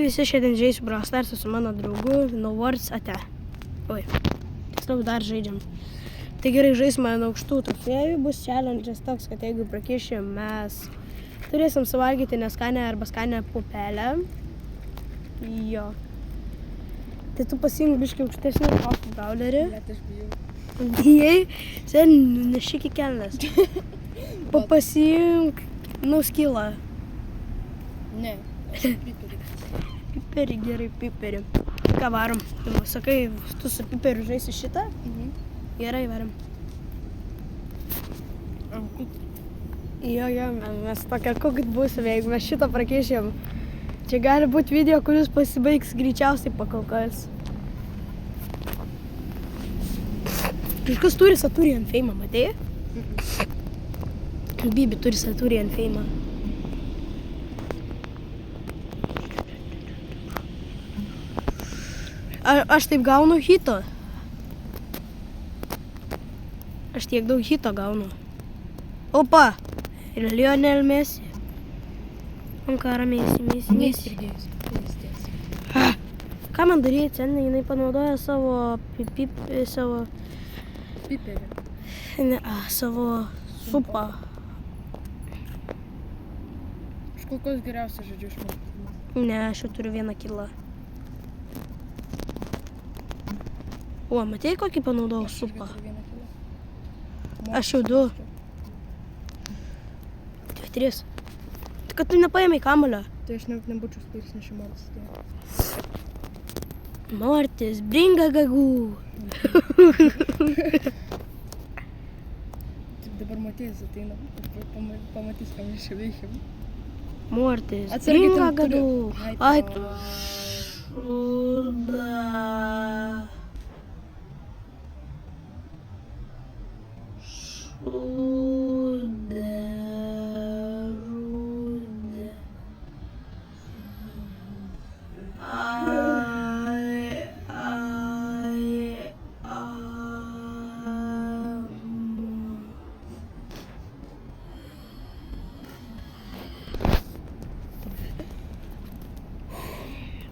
Visi šiandien žaisiu Brawl Starsą su mano draugu, No Words ate. Oi, tiksliau dar žaidžiam. Tai gerai, žaisime ant aukštų trofėjų, bus challenge'as toks, kad jeigu prakišim, mes turėsim suvalgyti neskanę arba skanę pupelę. Jo. Tai tu pasiimk biškį aukštesnį kokį brawlerį. Net aš bijau. Bijai, sen nešik į kelnes. Pasiimk, skylą. Ne, aš pritariu. Piperį, gerai, piperį. Ką varom? Tu sakai, tu su piperiu žaisi šitą? Gerai, varom. Jo, mes tokia kukit būsime, jeigu mes šitą prakišėm. Čia gali būti video, kuris pasibaigs greičiausiai pakolkas. Kažkas turi Saturn Fame, matėjai? Bibi turi Saturn Fame. Aš taip gaunu hito. Aš tiek daug hito gaunu. Opa! Ir Lionel Messi. Ankara Messi. Ką man daryti? Jinai panaudoja savo Piperį. Savo supą. Aš kol kas geriausia žaidžiu išmokti. Ne, aš jau turiu vieną kilą. O, matėjai, kokį panaudojau supą? Aš jau 2. 2, 3. Tai kad tu nepaėmei kamuolio. Tai aš nebūčiau spėlis nešimotis. Mortis, bringa gagų. Taip dabar Matėjas ateina. Pamatys, ką mes čia veikiam. Mortis, Atsargiai bringa ten gagų. turiu. Ai, tu. Šūda.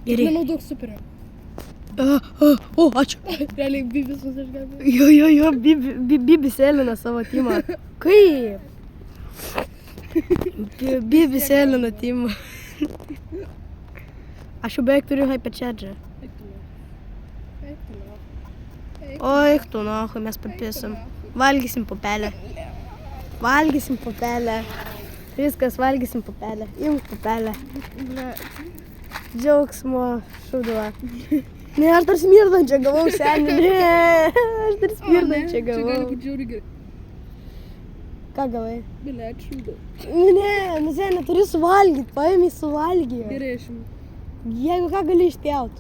Gerai. Nenaudok superio. O, ačiū. Realiai Bibis mus išgelbėjo. Jo, Bibis elina savo timą. Kaip? Bibis elina timą. Aš jau beveik turiu hypercharger. O, eik tu, nahui, mes papisim. Valgysim pupelę. Viskas, valgysim pupelę. Imk pupelę. Džiaugsmo šūduo. Ne, aš dar smirdančią gavau, senį. Ne, aš dar smirdančią gavau. Čia gali būti žiauri gerai. Ką gavai? Bilet šūdo. Ne, senį, turi suvalgyti, paėmį suvalgyti. Gerai, aš jums. Jeigu ką gali išpjauti.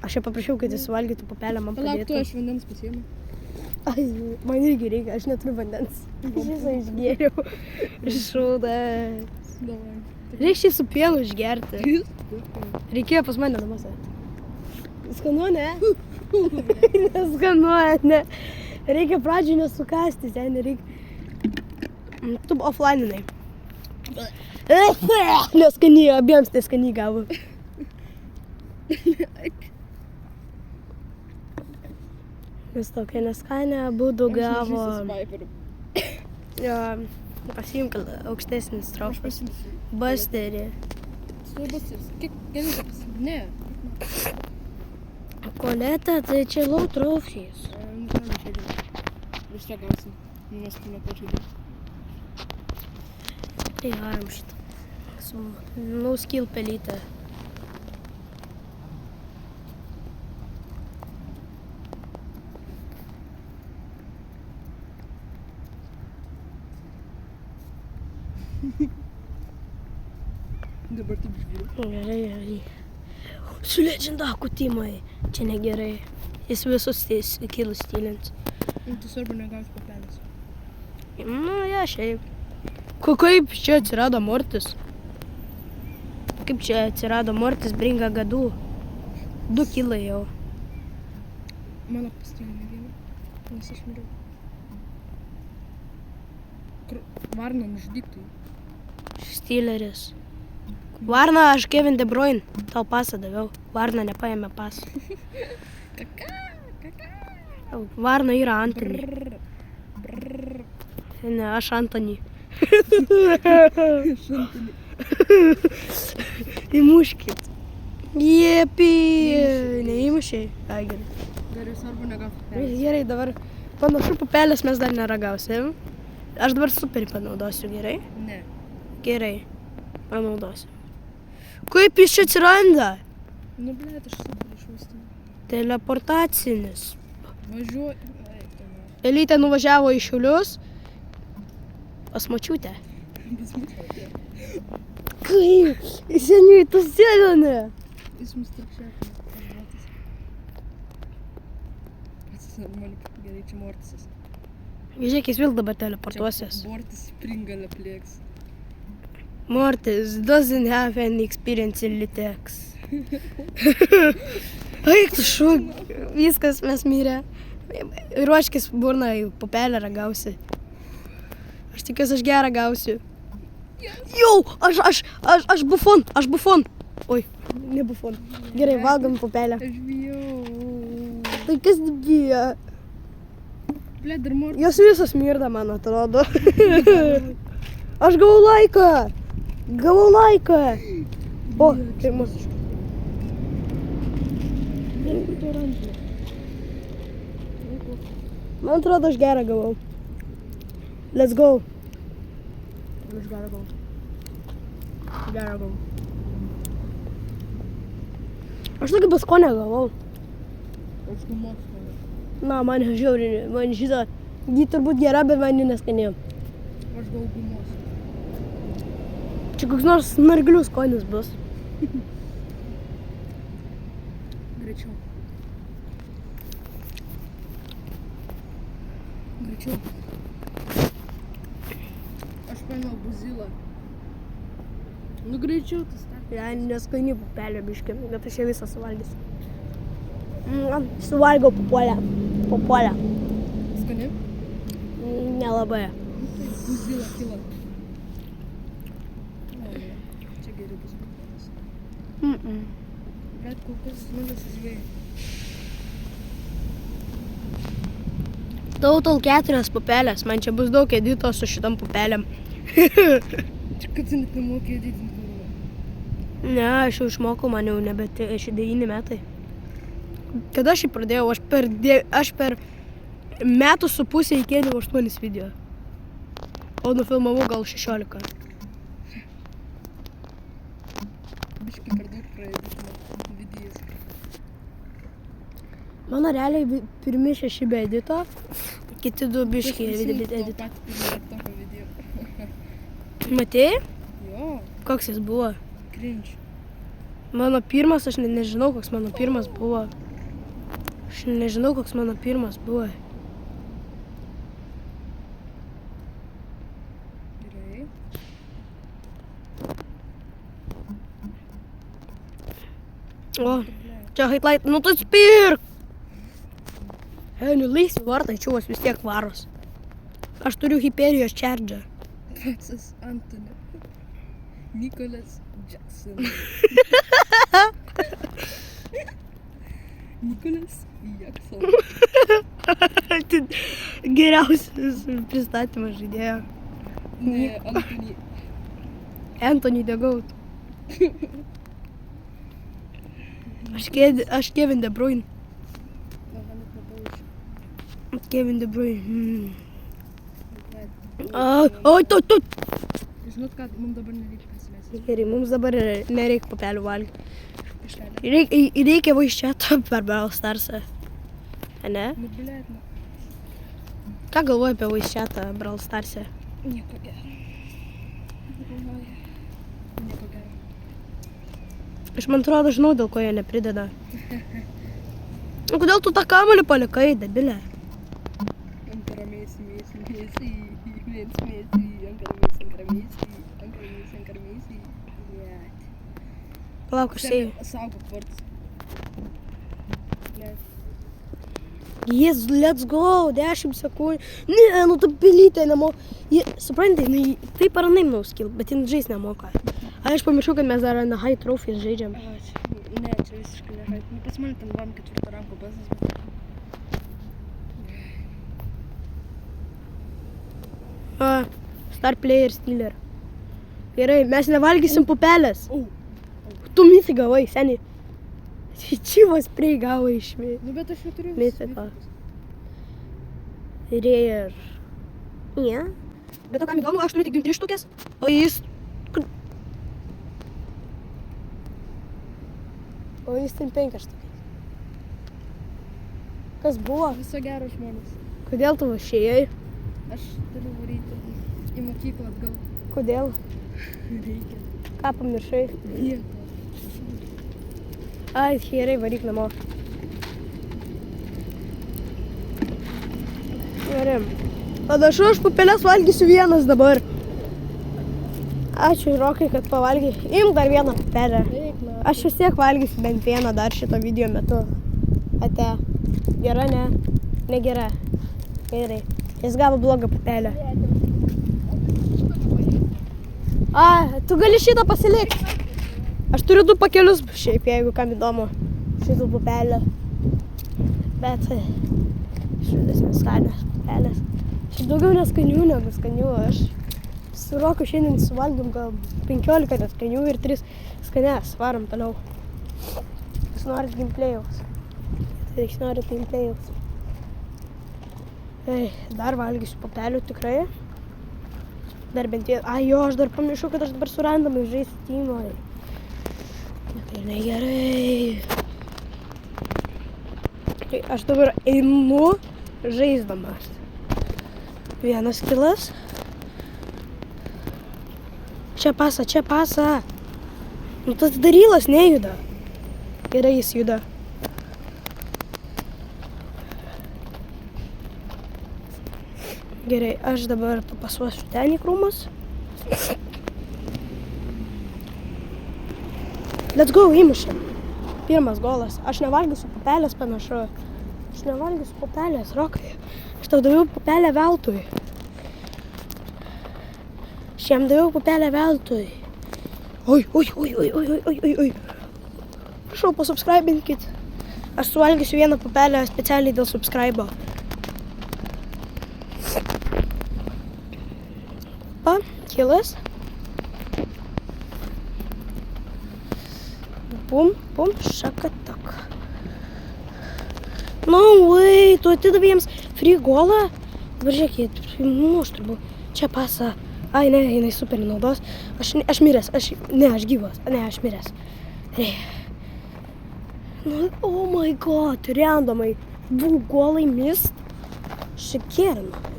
Aš jau paprašiau, kad jis suvalgytų pupelę, man Palauk, tu padėtų. aš vandens pasiėmė. Ai, man irgi reikia, aš neturiu vandens. Aš visą išgėriau. Šūdas. Davai. Reikia su pienu išgerti. Reikėjo pas mane namuose. Skanu, ne? Neskanuoja, ne. Reikia pradžiai nesukasti, ten reikia... Tu offline'inai. Neskaniai, abiems neskaniai gavo. Vis tokia neskanė, būdų gavo. Jo, pasiimk aukštesnis trofas. Busterį. Busteris. Kiek gerai, ne. Koleta, tai čia low trophies. Vis tiek gausim. Mes kime pažaidėm. Tai varom šitą. Su no skill pelytę. Dabar taip išgyriu. Gerai. Su legendaku timai. Čia negerai. Jis visus kilus stylins. Tu svarbu negausi papelės. Ja, šiaip. Kaip čia atsirado Mortis? Kaip čia atsirado Mortis bringa gadų? 2 kilai jau. Mano pastilė vieną. Nes aš miriau. Varną nužudyk tai. Steeleris. Varna, aš Kevin De Bruyne, tau pasą daviau. Varna nepaėmė pasą. Kaka. Varna yra Antony. Brrr. Brrr. Ne, aš Antony. Įmuškit. Jėpi. Neįmušiai. Ai, gerai. Gerai, svarbu negauti. Gerai, dabar panašu pupelės mes dar neragausim. Aš dabar superį panaudosiu, gerai? Ne. Gerai, panaudosiu. Kaip jis čia atsiranda? Nu, blėt, aš super išvaistinu. Teleportacinis. Važiuoju. Elytė nuvažiavo į Šiaulius. Pas močiutę. Kaip? Seniai, tu sėdini. Jis mus trukšėtų. Pats normaliai, gerai, čia Mortisas. Žiūrėk, jis vėl dabar teleportuosias. Mortis springalę plėks. Mortis doesn't have any experience in Litex. Eik tu šūk, viskas mes mirė. Ruoškis burną, pupelę ragausi. Aš tikiuosi, aš gerą gausiu. Jau, aš bufon. Oi, ne bufon. Gerai, valgom pupelę. Aš bijau. Tai kas bijo? Blėt, dar Mortis. Jos visos mirda, man atrodo. Aš gavau laiką. O, pirmas. Man atrodo, aš gerą gavau. Let's go. Aš gerą gavau. Aš tokį baskonę gavau. Aš gumos. Na, man žiauriai, man šitą, ji turbūt gera, bet man ji neskanėjo. Aš gavau gumos. Čia koks nors snarglių skonis bus. Greičiau. Aš paėmiau buzilą. Nu, greičiau, tas tarp. Ja, neskani pupelė biškė, bet aš ją visą suvalgysiu. Suvalgiau pupolę. Skani? Nelabai. Nu, tai buzilą kilo. Čia geri bus pupelės. Bet kol kas nulis žvėjai. Total 4 pupelės, man čia bus daug editos su šitam pupelėm. Čia kad tu net nemokė editinti kurva. Ne, aš jau išmokau, man jau nebe 9 metai. Kada aš jį pradėjau, aš per metų su pusė įkėliau 8 video. O nufilmavau gal 16. Biškai per daug praeditino vidijas. Mano realiai pirmi 6 be edito, kiti 2 biškai edito. Pat pirmą tokio video. Matėjai? Jo, Koks jis buvo? cringe. Mano pirmas, aš nežinau, koks mano pirmas buvo. Aš nežinau, koks mano pirmas buvo. Gerai. O, čia highlight, nu tu spirk! Nuleisi vartai, čiuvas vis tiek varos. Aš turiu Hyperijos charger. Patsas Antony. Nicholas Jackson. Nicholas Jackson. Geriausias pristatymas žaidėjo. Ne, Antony. Anthony the Goat. Aš Kevin De Bruyne. Aha, net nepaučiu. Kevin De Bruyne. Oi, tu. Žinot ką, mums dabar nereikia prisileisti. Gerai, mums dabar nereikia pupelių valgyti. Išleidė. Reikia vaiščiato per Brawl Starsą. Ne? Nu, blėt, nu. Ką galvoji apie vaiščiatą Brawl Starsą? Nieko gero. Galvoju. Nieko gero. Aš man atrodo, žinau, dėl ko jie neprideda. O kodėl tu tą kamuolį palikai, debilė? Ankara Messi. Blėt. Palauk, aš sėjau. Saugok vartus. Blėt. Jis, let's go, 10 sekundžių. Ne, nu tu pilytė nemoka. Suprantai, taip ar naip nauskil, bet jin žais nemoka. Aš pamiršau, kad mes dar ant high trophies žaidžiam. Aha, ne, čia visiškai nežai. Nu, pas mane ten buvom 4 ranko bazas, bet... Star player stealer. Gerai, mes nevalgysim pupelės. Au. Tu mitį gavai, seniai. Čivas prei gavai iš mitį. Nu, bet aš jau turiu Mythiką. Rare. Ne. Bet to kam įdomu, aš turiu tik 3 štukės, o jis... O jis ten 5 štukės. Kas buvo? Viso gero žmonės. Kodėl tu išėjai? Aš turiu varyti į mokyklą atgal. Kodėl? Reikia. Ką pamiršai? Nieko. Ai, gerai, varyk namo. Gerai. Panašu, aš pupelės valgysiu vienas dabar. Ačiū, Rokai, kad pavalgiai. Imk dar vieną pupelę. Aš vis tiek valgysiu bent vieną dar šito video metu. Ate. Gera, ne? Negera. Gerai. Jis gavo blogą pupelę. Tu gali šitą pasilikti. Aš turiu 2 pakelius šiaip, jeigu kam įdomu. Šitų pupelę. Bet švedesnės skanės pupelės. Šiaip daugiau neskanių negu skanių. Aš su Roku šiandien suvalgėm gal 15 neskanių ir 3 skanės. Varom toliau. Jūs norit gameplayaus. Tai jūs norit gameplayaus. Dar valgysiu pupelių tikrai. Dar bent jau... Ai jo, aš dar pamiršau, kad aš dabar su randomai žaisiu Teamoj. Tai negerai. Aš dabar einu žaisdamas. Vienas kilas. Čia pasa, čia pasa. Nu tas darylas nejuda. Gerai jis juda. Gerai, aš dabar papasuosiu ten į krūmus. Let's go, įmušėm. Pirmas golas. Aš nevalgysiu pupelės panašu. Aš nevalgysiu pupelės, Rokai. Aš tau daviau pupelę veltui. Aš jam daviau pupelę veltui. Oi. Prašau, pasubscribinkit. Aš suvalgysiu vieną pupelę specialiai dėl subscribo. Kilas. Bum, šakatak. No way, tu atidavai jiems free golą? Dabar žiūrėkit, aš turbūt. Čia pasa. Ai, ne, jinai super naudos. Aš miręs, aš gyvas. Ne, aš miręs. Oh my god, randomai. 2 golai mist. Šikėrina.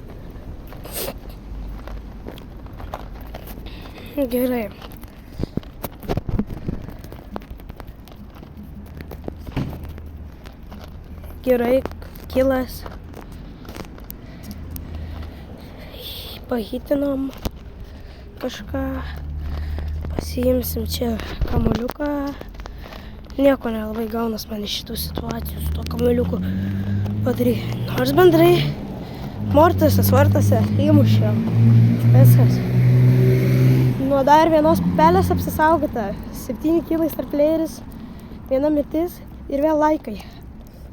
Gerai. Gerai, kilas. Pahitinom kažką. Pasiimsim čia kamuoliuką. Nieko nelabai gaunas man iš šitų situacijų su to kamuoliuku padaryti. Nors bendrai mortose, svartose įmušėm. Viskas. Nuo dar vienos pupelės apsisaugota. 7 kilai star playeris, 1 mirtis ir vėl laikai.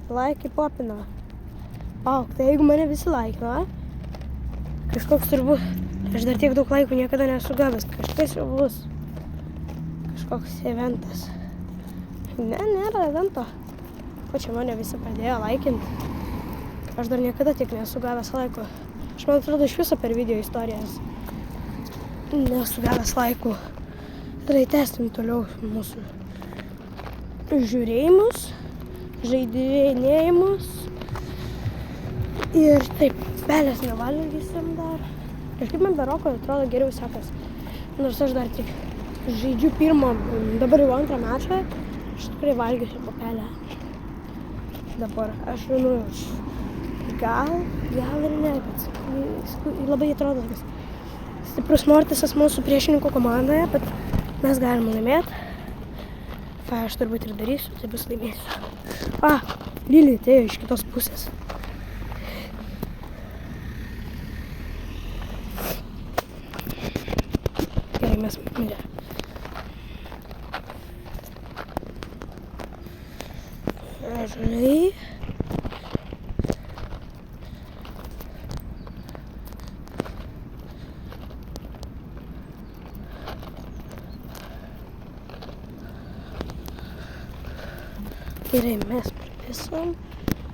Laikai popina. Pauk, tai jeigu mane visi laikina, kažkoks turbūt, aš dar tiek daug laikų niekada nesu gavęs, kažkas jau bus. Kažkoks eventas. Ne, nėra evento. Ko čia mane visi pradėjo laikinti. Aš dar niekada tiek nesu gavęs laiko. Aš man atrodo iš viso per video istorijas nesu gavęs laikų. Tai tęstim toliau mūsų žiūrėjimus, žaidinėjimus. Ir taip, pelės nevalgysim dar. Kažkaip man be Roko atrodo geriau sekas. Nors aš dar tik žaidžiu pirmą, dabar jau 2 mačą. Aš tikrai valgysiu papelę. Dabar aš gal ir ne, bet labai atrodo toks stiprus Mortisas mūsų priešininkų komandoje, bet mes galime laimėti. Ką aš turbūt ir darysiu, tai bus laimėsiu. Lily atėjo iš kitos pusės. Gerai, mes mirė. mažai. Gerai, mes pripisom.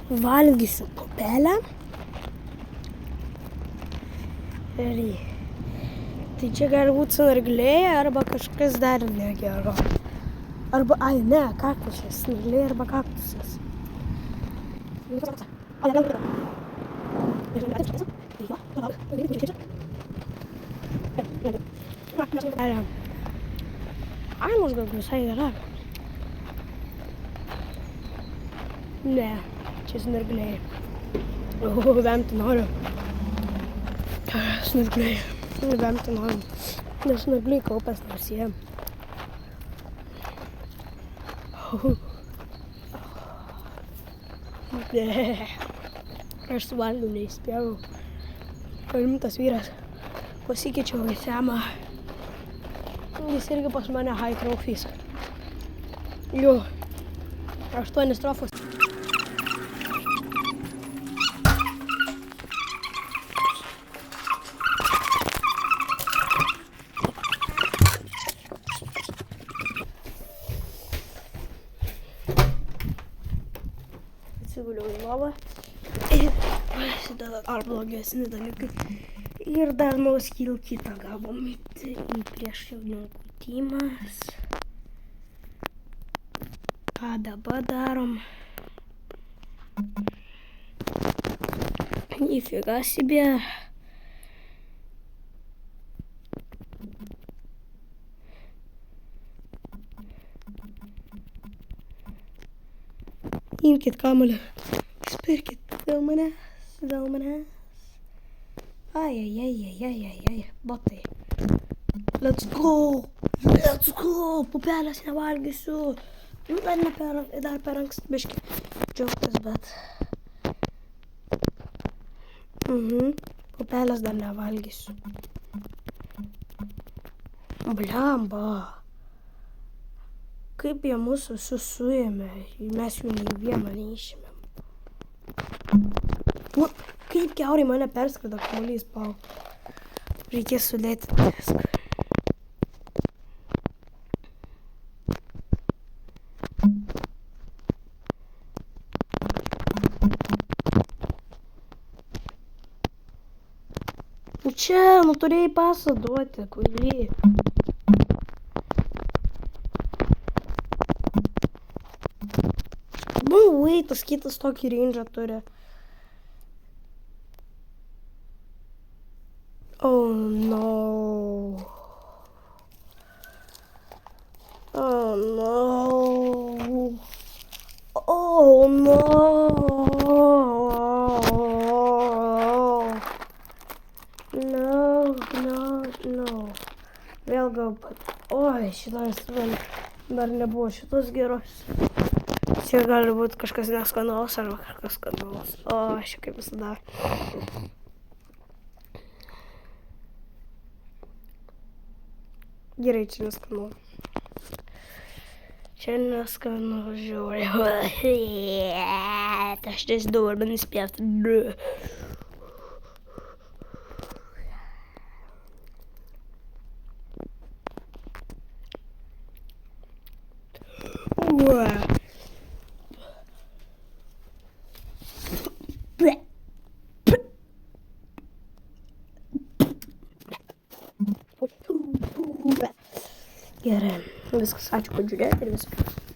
Valgysiu pupelę. Gerai. Tai čia gali būti snarglė arba kažkas dar negero. Arba, ai ne, kaktusas. Snarglė arba kaktusas. Ai, nors gal visai gera. Ne, čia snarglė. Vemti noriu. Snarglė. Vemti noriu. Nes snarglė kaupas narsie. Aš suvalgiau, neįspėjau. Rimtas vyras. Pasikeičiau į Semą. Jis irgi pas mane high trophies. Jo. 8 trofos. Atsiguliau į lovą ir prasideda dar blogesni dalykai. Ir dar nuo skyrių kitą gavom į priešjaunimų tymas. Ką dabar darom? Nifiga себе. Imkit kamuolį. Spirkit dėl manęs. Ai. Botai. Let's go. Pupelės nevalgysiu. Dar per anksti biškį džiaugtis, bet... Pupelės dar nevalgysiu. Blemba. Kaip jie mūsų suėmė, mes jų nei vieną neišėmėm. Kaip kiaurai mane perskrido kamuolys, pau. Reikės sudėti viską. Čia, turėjai pasą duoti, kvaily. Tas kitas tokį rindžą turi. Oh no. No. Vėl gal pat... Oi, šitas dar nebuvo šitos geros. Čia gali būti kažkas neskanaus arba kažkas skanaus. O, aš kaip visada. Gerai, čia neskanu. Žiūrėjau. Aš nežinau, arba nespėtų. Gerai, viskas, ačiū, kad žiūrėjote ir viskas.